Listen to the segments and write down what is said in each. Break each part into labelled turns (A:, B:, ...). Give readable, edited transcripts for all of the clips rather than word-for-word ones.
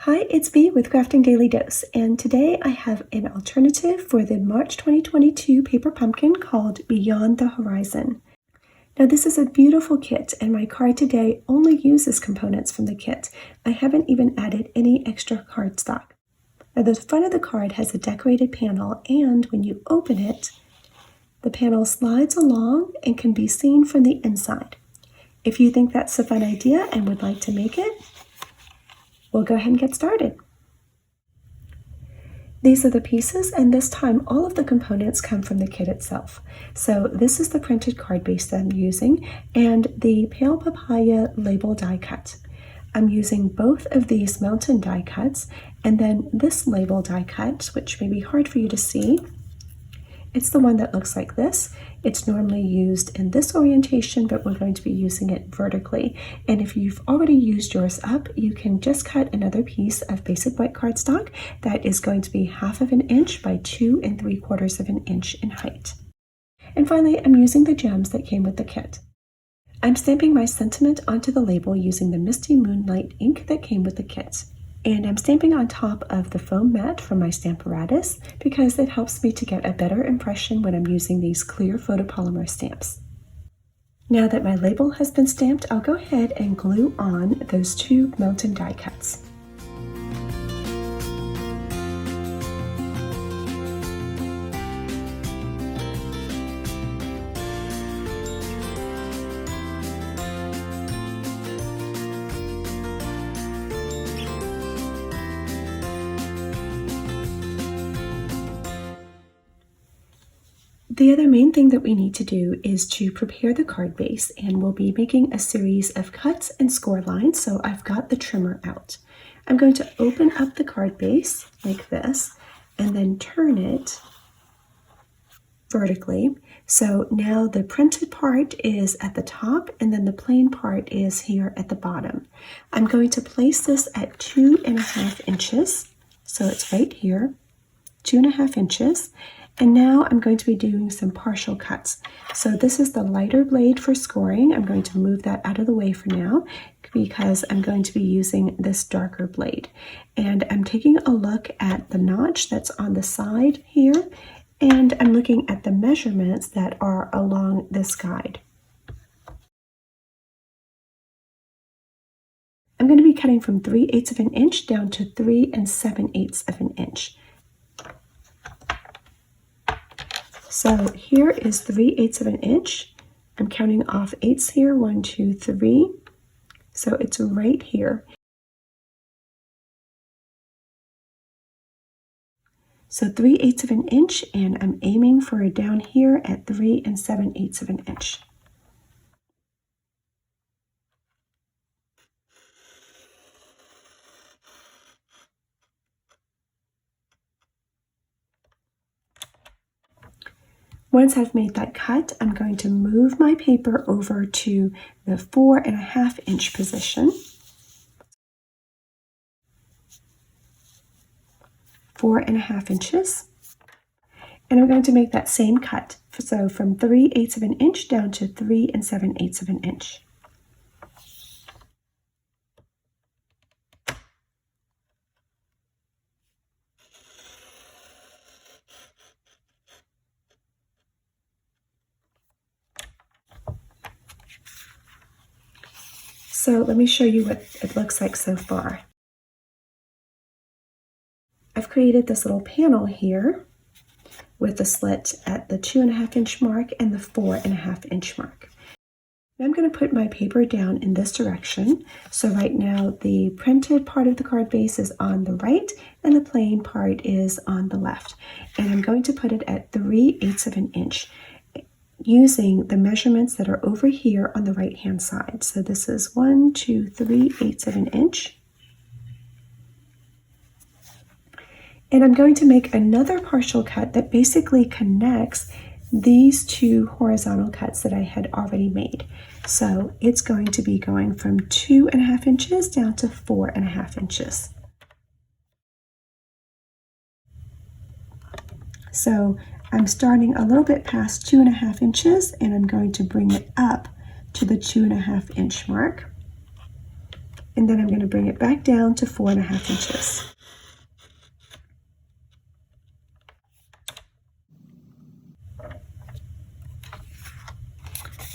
A: Hi, it's Bea with Crafting Daily Dose, and today I have an alternative for the March 2022 paper pumpkin called Beyond the Horizon. Now this is a beautiful kit, and my card today only uses components from the kit. I haven't even added any extra cardstock. Now the front of the card has a decorated panel, and when you open it, the panel slides along and can be seen from the inside. If you think that's a fun idea and would like to make it, we'll go ahead and get started. These are the pieces, and this time all of the components come from the kit itself. So this is the printed card base that I'm using, and the Pale Papaya label die cut. I'm using both of these mountain die cuts, and then this label die cut, which may be hard for you to see. It's the one that looks like this. It's normally used in this orientation, but we're going to be using it vertically. And if you've already used yours up, you can just cut another piece of basic white cardstock that is going to be 1/2 inch by 2 3/4 inch in height. And finally, I'm using the gems that came with the kit. I'm stamping my sentiment onto the label using the Misty Moonlight ink that came with the kit. And I'm stamping on top of the foam mat from my Stamparatus because it helps me to get a better impression when I'm using these clear photopolymer stamps. Now that my label has been stamped, I'll go ahead and glue on those 2 mountain die cuts. The other main thing that we need to do is to prepare the card base, and we'll be making a series of cuts and score lines, so I've got the trimmer out. I'm going to open up the card base like this and then turn it vertically. So now the printed part is at the top and then the plain part is here at the bottom. I'm going to place this at 2.5 inches, so it's right here, 2.5 inches. And now I'm going to be doing some partial cuts. So this is the lighter blade for scoring. I'm going to move that out of the way for now because I'm going to be using this darker blade. And I'm taking a look at the notch that's on the side here, and I'm looking at the measurements that are along this guide. I'm going to be cutting from 3/8 inch down to 3 7/8 inch. So here is 3/8 inch. I'm counting off 8s here, 1, 2, 3. So it's right here. So 3/8 inch, and I'm aiming for a down here at 3 7/8 inch. Once I've made that cut, I'm going to move my paper over to the 4.5 inch position. 4.5 inches. And I'm going to make that same cut. So from 3/8 inch down to 3 7/8 inch. So let me show you what it looks like so far. I've created this little panel here with a slit at the 2.5 inch mark and the 4.5 inch mark. Now I'm going to put my paper down in this direction. So right now the printed part of the card base is on the right and the plain part is on the left. And I'm going to put it at 3/8 inch, using the measurements that are over here on the right hand side. So this is 1, 2, 3/8 inch. And I'm going to make another partial cut that basically connects these 2 horizontal cuts that I had already made. So it's going to be going from 2.5 inches down to 4.5 inches. So I'm starting a little bit past 2.5 inches, and I'm going to bring it up to the 2.5 inch mark. and then I'm going to bring it back down to 4.5 inches.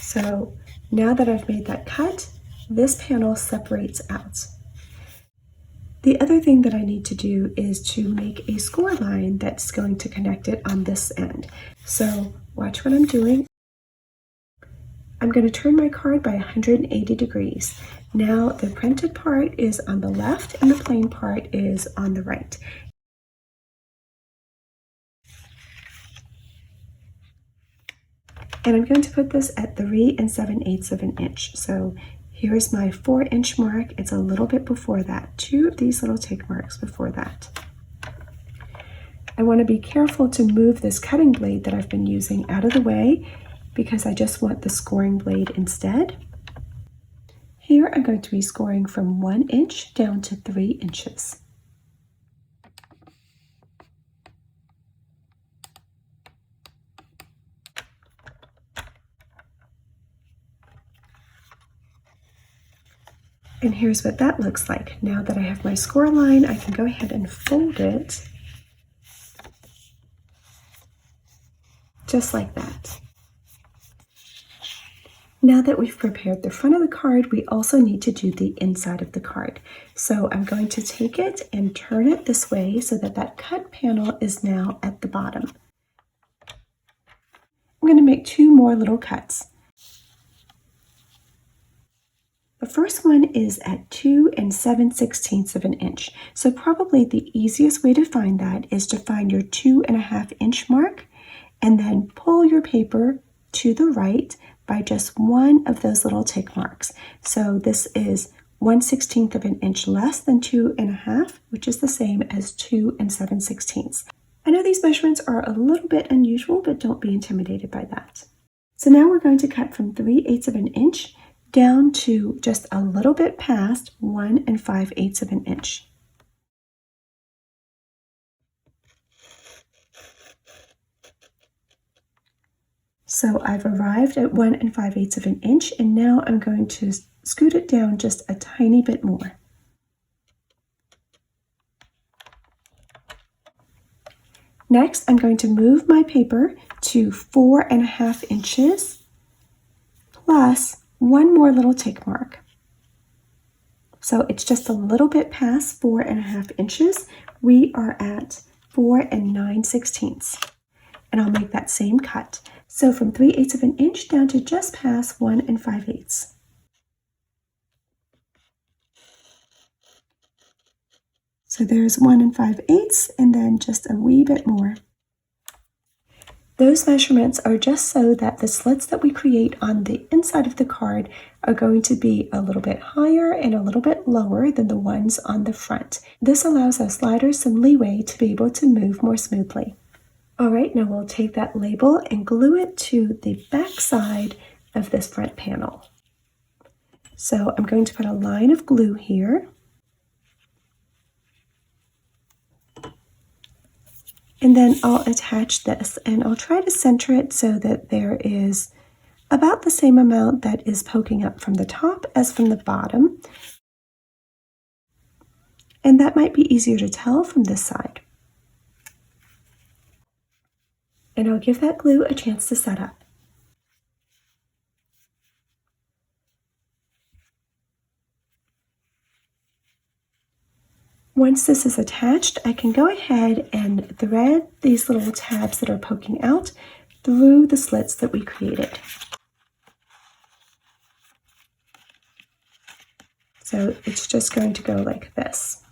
A: So now that I've made that cut, this panel separates out. The other thing that I need to do is to make a score line that's going to connect it on this end. So watch what I'm doing. I'm going to turn my card by 180 degrees. Now the printed part is on the left and the plain part is on the right. And I'm going to put this at 3 7/8 of an inch. So here's my 4-inch mark. It's a little bit before that. 2 of these little tick marks before that. I want to be careful to move this cutting blade that I've been using out of the way because I just want the scoring blade instead. Here I'm going to be scoring from 1 inch down to 3 inches. And here's what that looks like. Now that I have my score line, I can go ahead and fold it just like that. Now that we've prepared the front of the card, we also need to do the inside of the card. So I'm going to take it and turn it this way so that that cut panel is now at the bottom. I'm going to make 2 more little cuts. The first one is at 2 7/16 of an inch. So probably the easiest way to find that is to find your 2.5 inch mark and then pull your paper to the right by just one of those little tick marks. So this is 1/16 of an inch less than 2.5, which is the same as 2 7/16. I know these measurements are a little bit unusual, but don't be intimidated by that. So now we're going to cut from 3/8 of an inch down to just a little bit past 1 5/8 of an inch. So I've arrived at 1 5/8 of an inch, and now I'm going to scoot it down just a tiny bit more. Next, I'm going to move my paper to 4.5 inches plus 1 more little tick mark. So it's just a little bit past 4.5 inches. We are at 4 9/16. And I'll make that same cut. So from 3/8 of an inch down to just past 1 5/8. So there's 1 5/8 and then just a wee bit more. Those measurements are just so that the slits that we create on the inside of the card are going to be a little bit higher and a little bit lower than the ones on the front. This allows our sliders some leeway to be able to move more smoothly. All right, now we'll take that label and glue it to the back side of this front panel. So I'm going to put a line of glue here. And then I'll attach this, and I'll try to center it so that there is about the same amount that is poking up from the top as from the bottom. And that might be easier to tell from this side. And I'll give that glue a chance to set up. Once this is attached, I can go ahead and thread these little tabs that are poking out through the slits that we created. So it's just going to go like this.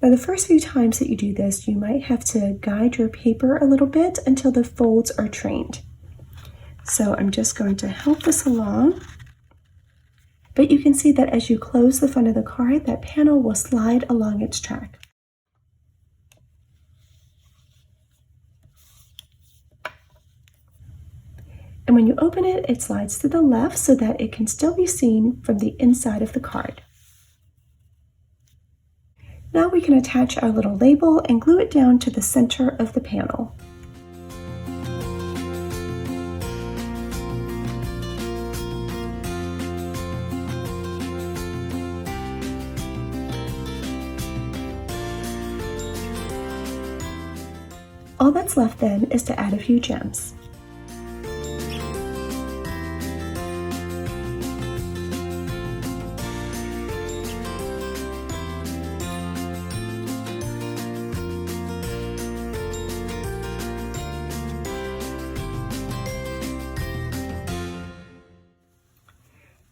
A: Now the first few times that you do this, you might have to guide your paper a little bit until the folds are trained. So I'm just going to help this along. But you can see that as you close the front of the card, that panel will slide along its track. And when you open it, it slides to the left so that it can still be seen from the inside of the card. Now we can attach our little label and glue it down to the center of the panel. All that's left then is to add a few gems.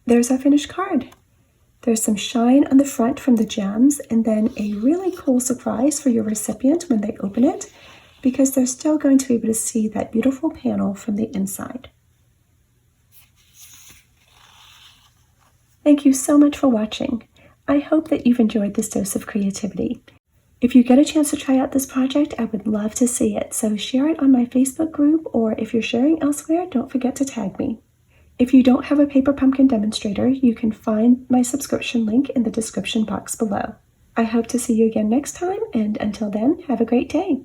A: There's our finished card. There's some shine on the front from the gems, and then a really cool surprise for your recipient when they open it, because they're still going to be able to see that beautiful panel from the inside. Thank you so much for watching. I hope that you've enjoyed this dose of creativity. If you get a chance to try out this project, I would love to see it, so share it on my Facebook group, or if you're sharing elsewhere, don't forget to tag me. If you don't have a paper pumpkin demonstrator, you can find my subscription link in the description box below. I hope to see you again next time, and until then, have a great day.